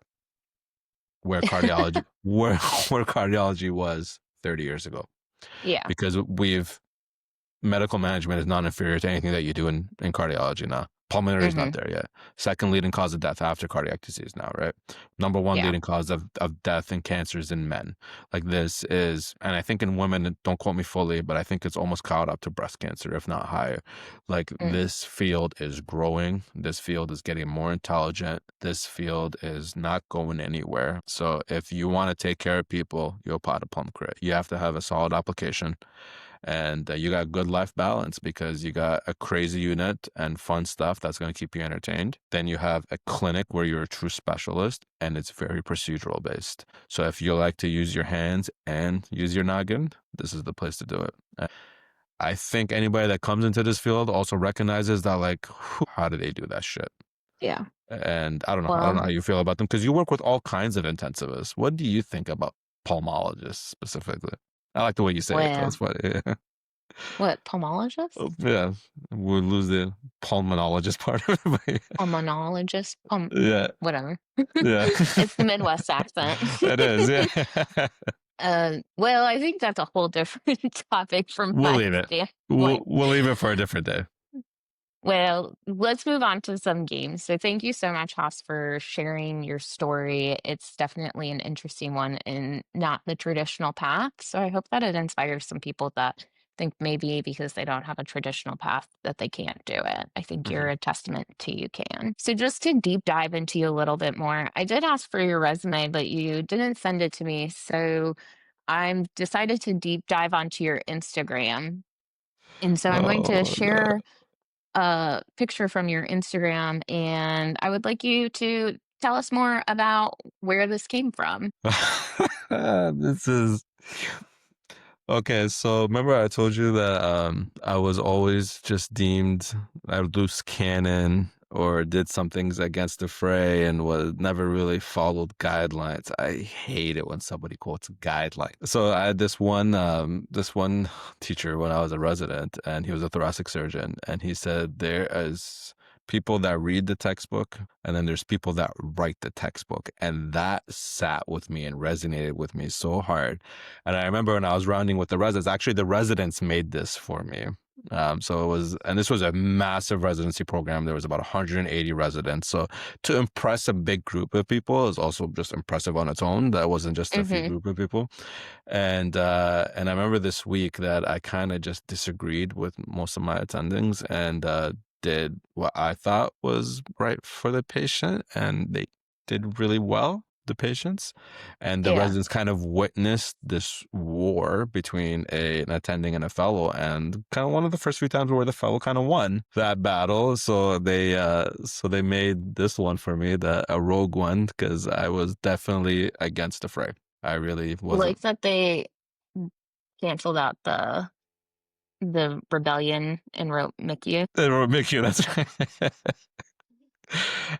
where cardiology where cardiology was 30 years ago. Yeah. Because medical management is not inferior to anything that you do in cardiology now. Pulmonary is not Mhm. there yet. Second leading cause of death after cardiac disease now, right? Number one Yeah. leading cause of death and cancers in men. Like this is, and I think in women, don't quote me fully, but I think it's almost caught up to breast cancer, if not higher. Like Mm. this field is growing. This field is getting more intelligent. This field is not going anywhere. So if you want to take care of people, you're a pot of plum crit. You have to have a solid application and you got good life balance because you got a crazy unit and fun stuff that's going to keep you entertained. Then you have a clinic where you're a true specialist and it's very procedural based. So if you like to use your hands and use your noggin, this is the place to do it. I think anybody that comes into this field also recognizes that, like, how do they do that shit? Yeah. And I don't know. I don't know Well, how you feel about them because you work with all kinds of intensivists. What do you think about pulmonologists specifically? I like the way you say it, though. It's well, funny. what, pulmonologist? Yeah, we'll lose the pulmonologist part of it. Pulmonologist? Yeah, Whatever. yeah. It's the Midwest accent. It is, yeah. Well, I think that's a whole different topic from We'll my leave it. standpoint. We'll leave it for a different day. Well, let's move on to some games. So, thank you so much, Haas, for sharing your story. It's definitely an interesting one and not the traditional path. So, I hope that it inspires some people that think maybe because they don't have a traditional path that they can't do it. I think you're Mhm. a testament to you can. So, just to deep dive into you a little bit more, I did ask for your resume, but you didn't send it to me. So, I'm decided to deep dive onto your Instagram. And so I'm going to Oh, share a picture from your Instagram, and I would like you to tell us more about where this came from. no. This is okay. So remember I told you that I was always just deemed a loose cannon or did some things against the fray and was never really followed guidelines. I hate it when somebody quotes guidelines. So I had this one teacher when I was a resident, and he was a thoracic surgeon, and he said there is people that read the textbook and then there's people that write the textbook, and that sat with me and resonated with me so hard. And I remember when I was rounding with the residents, actually the residents made this for me. So it was, and this was a massive residency program. There was about 180 residents. So to impress a big group of people is also just impressive on its own. That wasn't just a few Mhm. group of people. And I remember this week that I kind of just disagreed with most of my attendings and did what I thought was right for the patient, and they did really well. the patients, and the Yeah. residents kind of witnessed this war between an attending and a fellow, and kind of one of the first few times where the fellow kind of won that battle. So they made this one for me, a rogue one, because I was definitely against the fray. I really wasn't. Like that they canceled out the rebellion and wrote Mickey. They wrote Mickey, that's right. And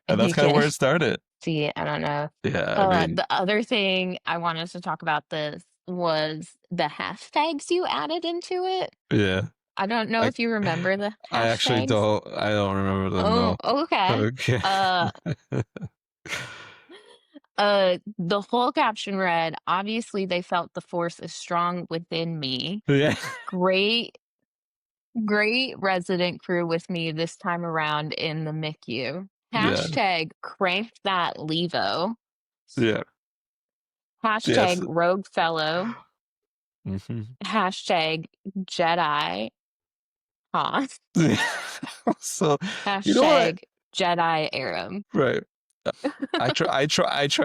And that's you kind of can where it started. see, I don't know. Yeah, I mean, The other thing I wanted to talk about this was the hashtags you added into it. yeah. I don't know I if you remember the I actually hashtags. don't. I don't remember them. Oh, No. okay. Okay. Uh, the whole caption read, "Obviously, they felt the force is strong within me. Yeah. Great, great resident crew with me this time around in the MICU. Yeah. Hashtag crank that Levo. Yeah. Yes. Hashtag rogue fellow. Mhm. Hashtag Jedi Hoth. So, you know what? Hashtag Jedi Aram." Right. I try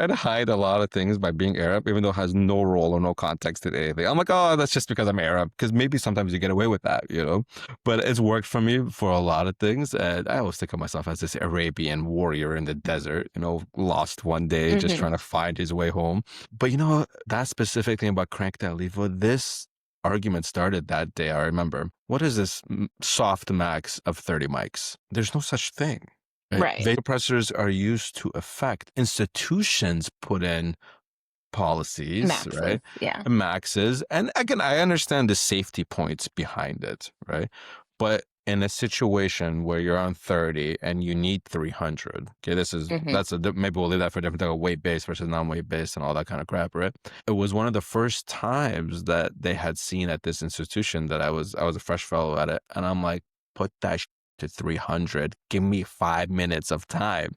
to hide a lot of things by being Arab, even though it has no role or no context in anything. I'm like, oh, that's just because I'm Arab, because maybe sometimes you get away with that, you know. But it's worked for me for a lot of things, and I always think of myself as this Arabian warrior in the desert, you know, lost one day, just Mhm. trying to find his way home. But you know, that specific thing about Crank That Levo, this argument started that day. I remember. What is this soft max of 30 mics? There's no such thing. Right. Right. Vasopressors are used to affect. Institutions put in policies, Maxes. right? Yeah. Maxes. And again, I understand the safety points behind it, right? But in a situation where you're on 30 and you need 300, okay, Mhm. maybe we'll leave that for a different time, weight based versus non-weight based and all that kind of crap, right? It was one of the first times that they had seen at this institution that I was a fresh fellow at it. And I'm like, put that to 300. Give me 5 minutes of time,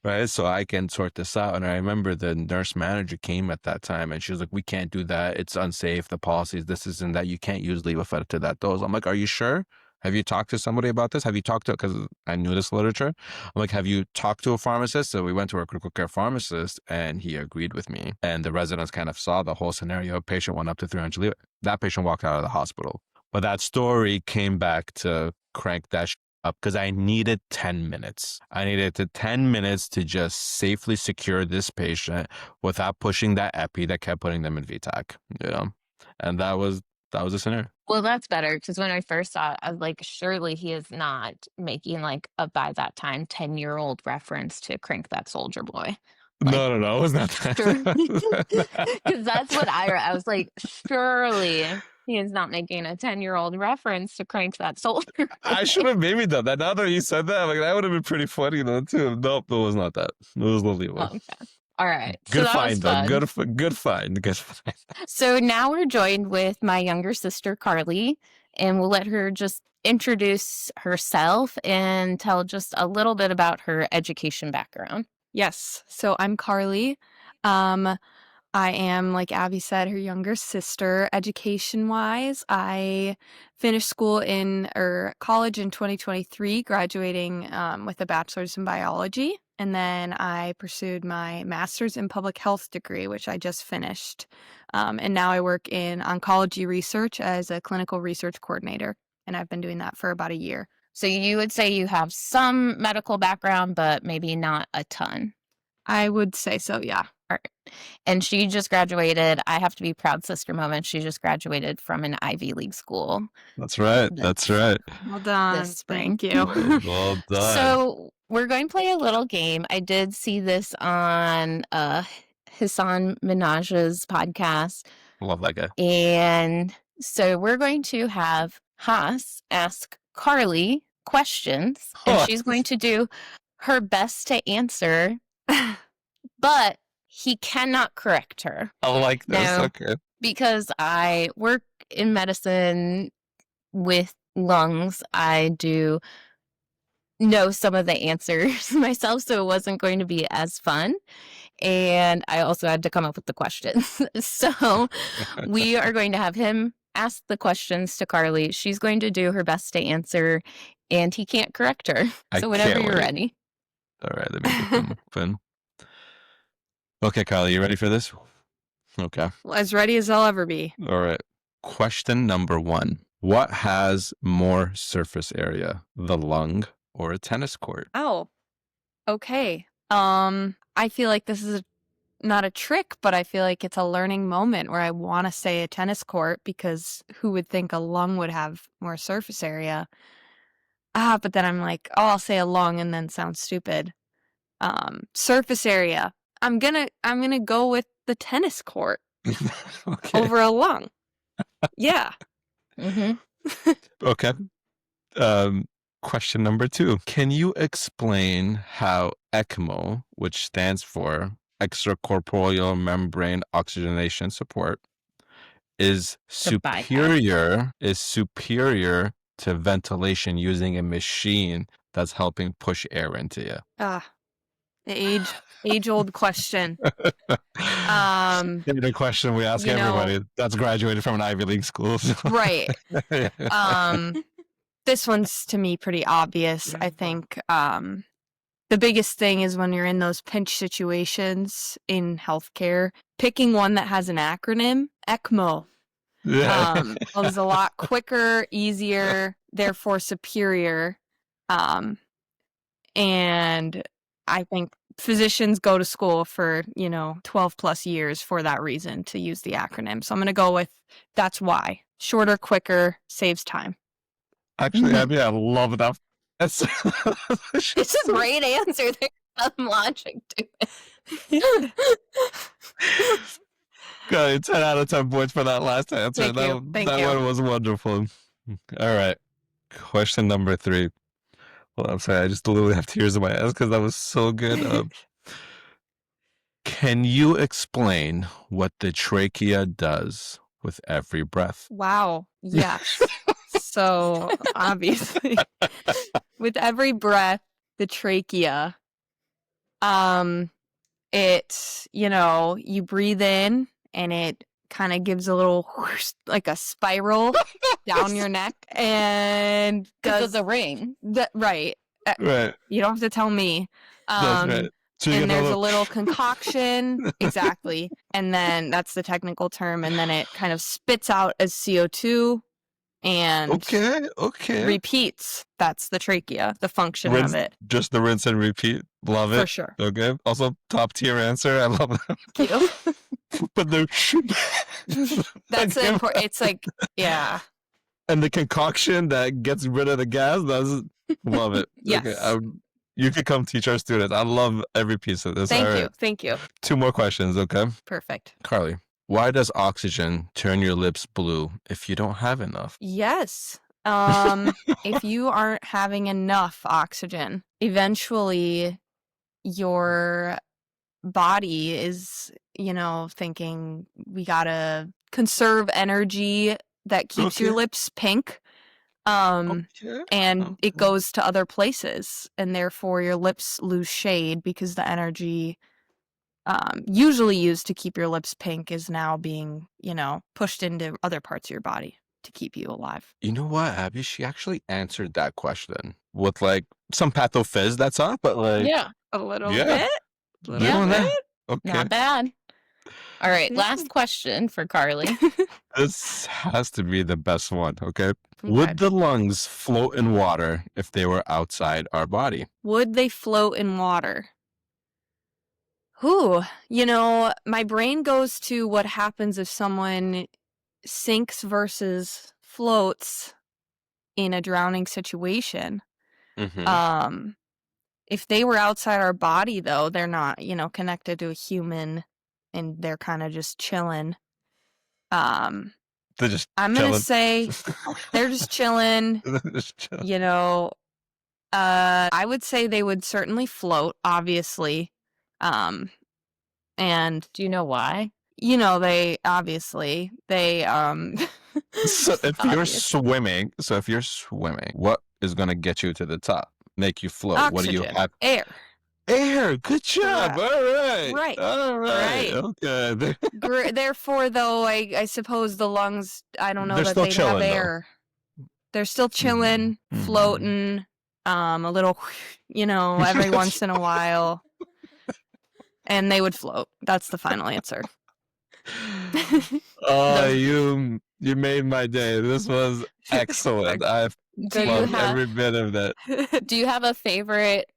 right? So I can sort this out. And I remember the nurse manager came at that time and she was like, we can't do that. It's unsafe. The policies, this isn't that. You can't use Levophed to that dose. I'm like, are you sure? Have you talked to somebody about this? Have you talked to, because I knew this literature. I'm like, have you talked to a pharmacist? So we went to a critical care pharmacist and he agreed with me. And the residents kind of saw the whole scenario. Patient went up to 300 Levo. That patient walked out of the hospital. But that story came back to crank that up because I needed 10 minutes. I needed 10 minutes to just safely secure this patient without pushing that epi that kept putting them in VTAC, you know? And that was the scenario. Well, that's better because when I first saw it, I was like, surely he is not making like a by that time 10-year-old reference to Crank That Soldier Boy. Like, No, it was not sure. that. Because that's what I was like, surely he is not making a 10-year-old reference to Crank That Soldier I Boy. should have maybe done that. Now that you said that, like that would have been pretty funny though too. Nope, it was not that. It was Lily one. Okay. All right. So Good that was find though. fun. Good find. Good find. So now we're joined with my younger sister, Carly, and we'll let her just introduce herself and tell just a little bit about her education background. Yes. So I'm Carly. I am, like Abby said, her younger sister. Education-wise, I finished school or college in 2023, graduating with a bachelor's in biology. And then I pursued my master's in public health degree, which I just finished. And now I work in oncology research as a clinical research coordinator. And I've been doing that for about a year. So you would say you have some medical background, but maybe not a ton. I would say so, yeah. All right. And she just graduated. I have to be proud sister moment. She just graduated from an Ivy League school That's right. That's right. Well done. this spring. Thank you. Well done. So we're going to play a little game. I did see this on Hassan Minaj's podcast. Love that guy. And so we're going to have Haas ask Carly questions, and she's going to do her best to answer, but he cannot correct her. I like this. No. Okay. Because I work in medicine with lungs, I do know some of the answers myself, so it wasn't going to be as fun. And I also had to come up with the questions. So we are going to have him ask the questions to Carly. She's going to do her best to answer, and he can't correct her. I So whenever can't you're wait. ready. All right, let me get them open. Okay, Kylie, you ready for this? Okay. As ready as I'll ever be. All right. Question number 1. What has more surface area, the lung or a tennis court? Oh, okay. I feel like this is not a trick, but I feel like it's a learning moment where I want to say a tennis court because who would think a lung would have more surface area? But then I'm like, oh, I'll say a lung and then sound stupid. Surface area. I'm gonna go with the tennis court Okay. over a lung. Yeah. Mm-hmm. Okay. Question number 2. Can you explain how ECMO, which stands for extracorporeal membrane oxygenation support, is Goodbye, superior to ventilation using a machine that's helping push air into you? Ah, the age-old question. The question we ask you know- everybody that's graduated from an Ivy League school. Right. This one's to me pretty obvious. I think the biggest thing is when you're in those pinch situations in healthcare, picking one that has an acronym, ECMO, is a lot quicker, easier, therefore superior. And I think physicians go to school for, 12 plus years for that reason to use the acronym. So I'm going to go with that's why. Shorter, quicker, saves time. Actually, I mean, I love that. That's It's a great answer. There's some logic to it. Good. 10 out of 10 points for that last answer. Thank you. Thank that you. one was wonderful. All right. Question number 3. Well, I'm sorry. I just literally have tears in my eyes because that was so good. Can you explain what the trachea does with every breath? Wow. Yes. So obviously, with every breath, the trachea, it, you breathe in and it kind of gives a little whoosh, like a spiral down your neck and Because of the ring. Right. Right. You don't have to tell me. That's right. So And there's a little concoction. Exactly. And then that's the technical term. And then it kind of spits out as CO2 and Okay. repeats. That's the trachea, the function Rinse, of it. just the rinse and repeat. Love it. For sure. Okay. Also, top tier answer. I love that. Thank you. But the That's the important. It's like, yeah. And the concoction that gets rid of the gas. Love it. Yes. Okay, you could come teach our students. I love every piece of this. Thank you. 2 more questions. Okay. Perfect. Carly, why does oxygen turn your lips blue if you don't have enough? Yes. If you aren't having enough oxygen, eventually your body is, thinking we gotta conserve energy that keeps your lips pink. And it goes to other places, and therefore your lips lose shade because the energy usually used to keep your lips pink is now being, pushed into other parts of your body to keep you alive. You know what, Abby? She actually answered that question with like some pathophysics that's up, but like A little yeah, bit. Okay. Not bad. All right, last question for Carly. This has to be the best one, okay? Would the lungs float in water if they were outside our body? Would they float in water? My brain goes to what happens if someone sinks versus floats in a drowning situation. Mm-hmm. If they were outside our body, though, they're not, connected to a human, and they're kind of just chilling. They're just I'm chilling. gonna say they're just chilling. I would say they would certainly float, obviously. And do you know why? They So if you're swimming, what is going to get you to the top? Make you float? Oxygen. What do you have? Air. Good job. Yeah. All right. Right. All right. Right. Okay. Therefore, though, I suppose the lungs, I don't know They're that still they'd chilling, have air. They're still chilling, floating, a little, every once in a while. And they would float. That's the final answer. Oh, you made my day. This was excellent. I've loved every bit of that. Do you have a favorite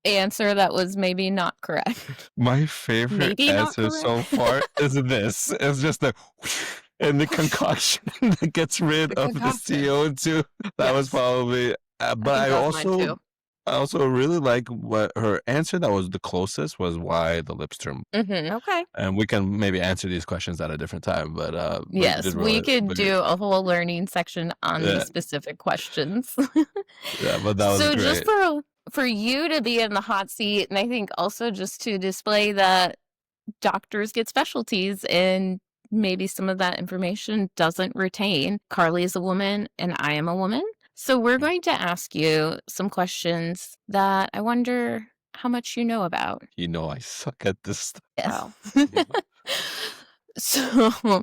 answer that was maybe not correct? My favorite answer so far is this. It's just the and the concoction that gets rid of the CO2. That was probably. But I also really like what her answer that was the closest was why the lips turn. Okay. And we can maybe answer these questions at a different time. But yes, we could do a whole learning section on these specific questions. Yeah, but that was so great. Just for you to be in the hot seat, and I think also just to display that doctors get specialties and maybe some of that information doesn't retain. Carly is a woman and I am a woman. So we're going to ask you some questions that I wonder how much you know about. You know I suck at this stuff. Yes. So,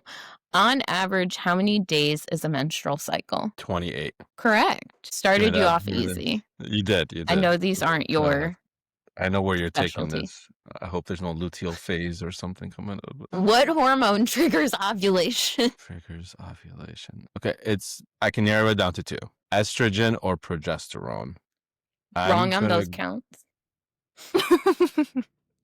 on average, how many days is a menstrual cycle? 28. Correct. Started you off easy. You did. I know these aren't your I know where you're specialty. taking this. I hope there's no luteal phase or something coming up. What hormone triggers ovulation? Triggers ovulation. Okay, I can narrow it down to 2. Estrogen or progesterone. Wrong on those counts.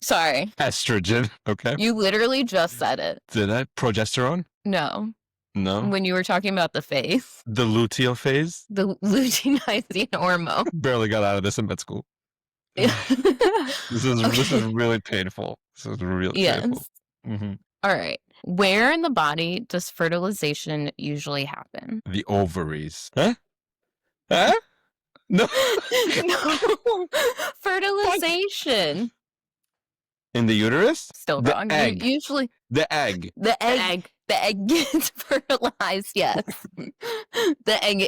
Sorry. Estrogen, okay. You literally just said it. Did I? Progesterone? No. No? When you were talking about the phase. The luteal phase? The luteinizing hormone. Barely got out of this in med school. This is really painful. This is really painful. Mm-hmm. All right. Where in the body does fertilization usually happen? The ovaries. Huh? Huh? No. No. Fertilization. In the uterus? Still the wrong. Egg. Usually. The egg. The egg gets fertilized, yes. The egg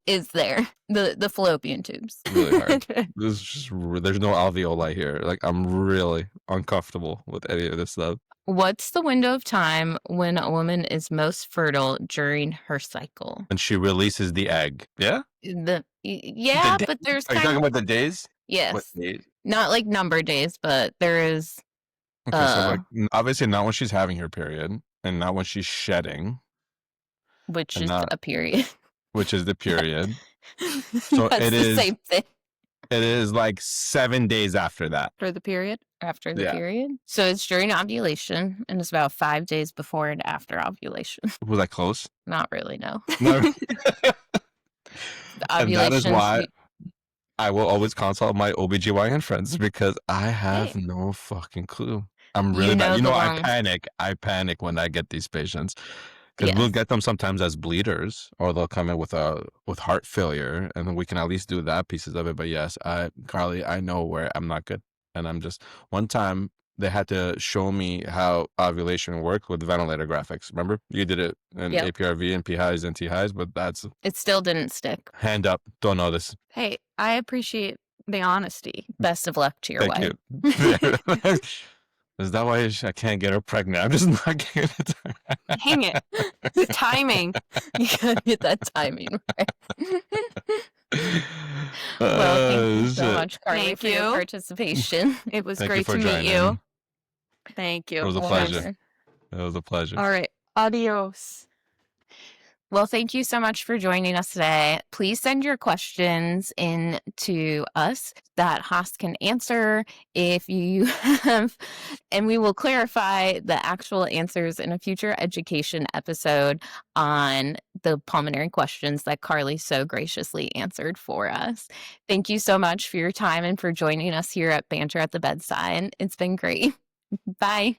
is there. The fallopian tubes. Really hard. This is just, there's no alveoli here. Like, I'm really uncomfortable with any of this stuff. What's the window of time when a woman is most fertile during her cycle? And she releases the egg. Yeah? But there's Are you talking about the days? Yes. What days? Not like number days, but there is. Okay, so like obviously not when she's having her period, and not when she's shedding, which is a period. Which is the period. So it is the same thing. It is like 7 days after that. For the period? After the period? So it's during ovulation, and it's about 5 days before and after ovulation. Was that close? Not really, no. No. And that is why I will always consult my OBGYN friends, because I have no fucking clue. I'm really bad. You know, I panic when I get these patients. Because we'll get them sometimes as bleeders, or they'll come in with heart failure, and then we can at least do that pieces of it. But yes, Carly, I know where I'm not good. And I'm just, one time they had to show me how ovulation worked with ventilator graphics. Remember? You did it in APRV and P highs and T highs, but it still didn't stick. Hand up. Don't know this. Hey, I appreciate the honesty. Best of luck to your wife. You. Is that why I can't get her pregnant? I'm just not getting it. Dang it. The timing. You gotta get that timing right. Well, thank you so much, Carly, for your participation. It was great to meet you. Thank you. It was a pleasure. It was a pleasure. All right. Adios. Well, thank you so much for joining us today. Please send your questions in to us that Haas can answer if you have, and we will clarify the actual answers in a future education episode on the pulmonary questions that Carly so graciously answered for us. Thank you so much for your time and for joining us here at Banter at the Bedside. It's been great. Bye.